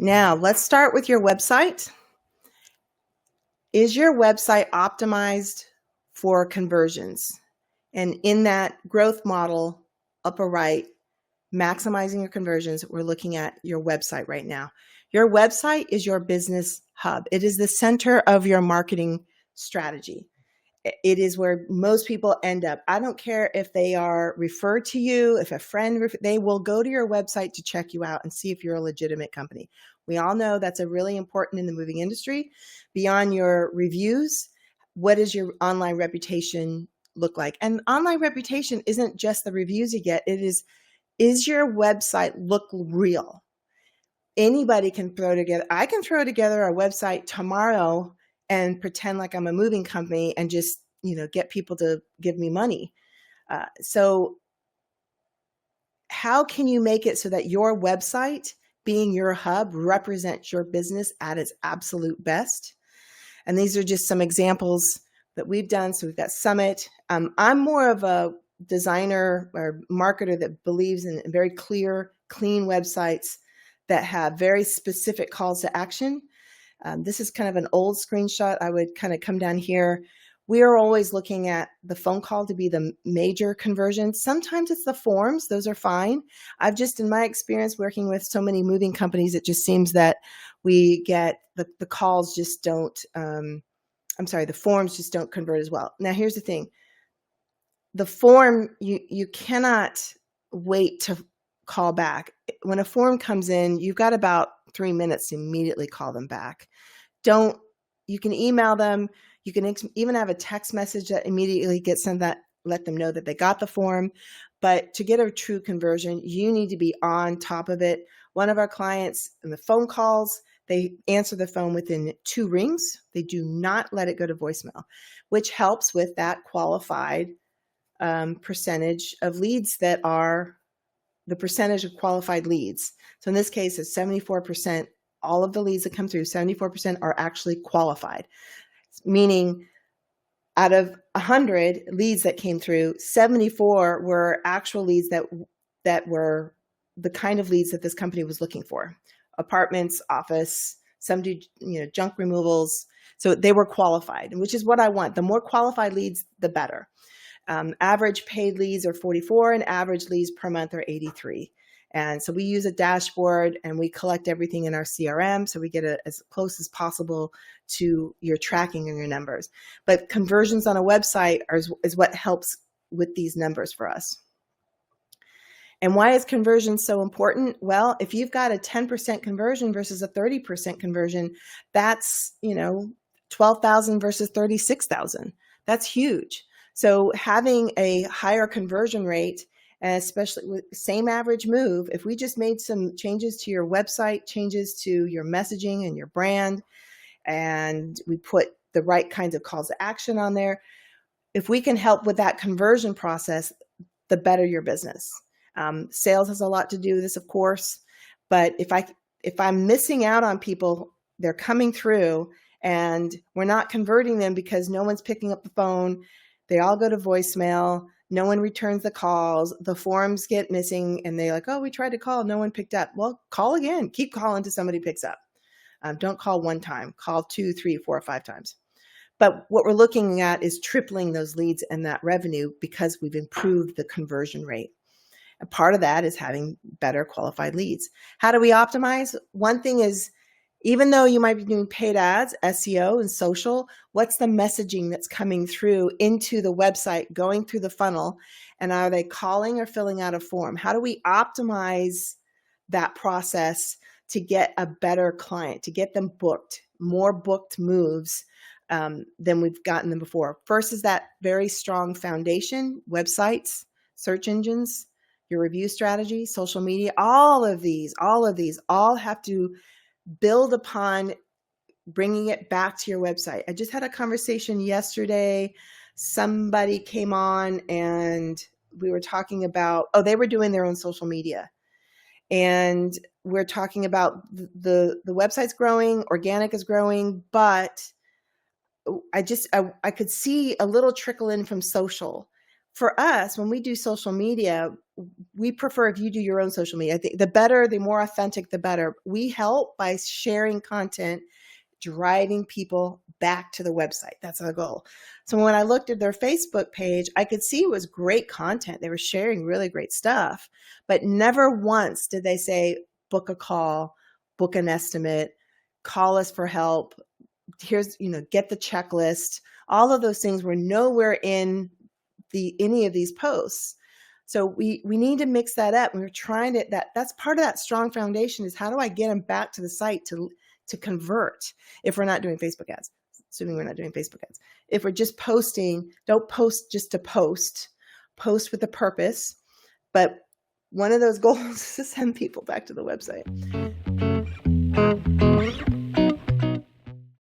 Now let's start with your website. Is your website optimized for conversions? And in that growth model, upper right, maximizing your conversions, we're looking at your website right now. Your website is your business hub. It is the center of your marketing strategy. It is where most people end up. I don't care if they are referred to you, if a friend, they will go to your website to check you out and see if you're a legitimate company. We all know that's a really important in the moving industry. Beyond your reviews, what does your online reputation look like? And online reputation isn't just the reviews you get. It is your website look real? Anybody can throw together. I can throw together a website tomorrow and pretend like I'm a moving company and just, get people to give me money. So how can you make it so that your website, being your hub, represents your business at its absolute best? And these are just some examples that we've done. So we've got Summit. I'm more of a designer or marketer that believes in very clear, clean websites that have very specific calls to action. This is kind of an old screenshot. I would kind of come down here. We are always looking at the phone call to be the major conversion. Sometimes it's the forms. Those are fine. I've just, in my experience working with so many moving companies, it just seems that we get the calls just don't, the forms just don't convert as well. Now, here's the thing. The form, you cannot wait to call back. When a form comes in, you've got about 3 minutes to immediately call them back. You can email them. You can even have a text message that immediately gets sent that let them know that they got the form. But to get a true conversion, you need to be on top of it. One of our clients in the phone calls, they answer the phone within 2 rings. They do not let it go to voicemail, which helps with that qualified percentage of leads that are the percentage of qualified leads. So in this case, it's 74%. All of the leads that come through, 74% are actually qualified, meaning out of 100 leads that came through, 74 were actual leads that were the kind of leads that this company was looking for. Apartments, office, some do, junk removals. So they were qualified, which is what I want. The more qualified leads, the better. Average paid leads are 44 and average leads per month are 83. And so we use a dashboard and we collect everything in our CRM. So we get as close as possible to your tracking and your numbers. But conversions on a website is what helps with these numbers for us. And why is conversion so important? Well, if you've got a 10% conversion versus a 30% conversion, that's, 12,000 versus 36,000. That's huge. So having a higher conversion rate, and especially with same average move, if we just made some changes to your website, changes to your messaging and your brand, and we put the right kinds of calls to action on there, if we can help with that conversion process, the better your business. Sales has a lot to do with this, of course, but if I'm missing out on people, they're coming through and we're not converting them because no one's picking up the phone, they all go to voicemail, no one returns the calls, the forms get missing, and they're like, oh, we tried to call, no one picked up. Well, call again, keep calling until somebody picks up. Don't call one time, call 2, 3, 4, or 5 times. But what we're looking at is tripling those leads and that revenue because we've improved the conversion rate. And part of that is having better qualified leads. How do we optimize? One thing is, even though you might be doing paid ads, SEO and social, what's the messaging that's coming through into the website, going through the funnel? And are they calling or filling out a form? How do we optimize that process to get a better client, to get them booked, more booked moves than we've gotten them before? First is that very strong foundation, websites, search engines, your review strategy, social media, all of these all have to build upon bringing it back to your website. I just had a conversation yesterday. Somebody came on and we were talking about, they were doing their own social media. And we're talking about the website's growing, organic is growing, but I could see a little trickle in from social. For us, when we do social media, we prefer if you do your own social media. I think the better, the more authentic, the better. We help by sharing content, driving people back to the website. That's our goal. So when I looked at their Facebook page, I could see it was great content. They were sharing really great stuff, but never once did they say, book a call, book an estimate, call us for help. Here's, get the checklist. All of those things were nowhere in any of these posts. So we need to mix that up. We were trying to, that's part of that strong foundation is how do I get them back to the site to convert if we're not doing Facebook ads, assuming we're not doing Facebook ads. If we're just posting, don't post just to post with a purpose. But one of those goals is to send people back to the website.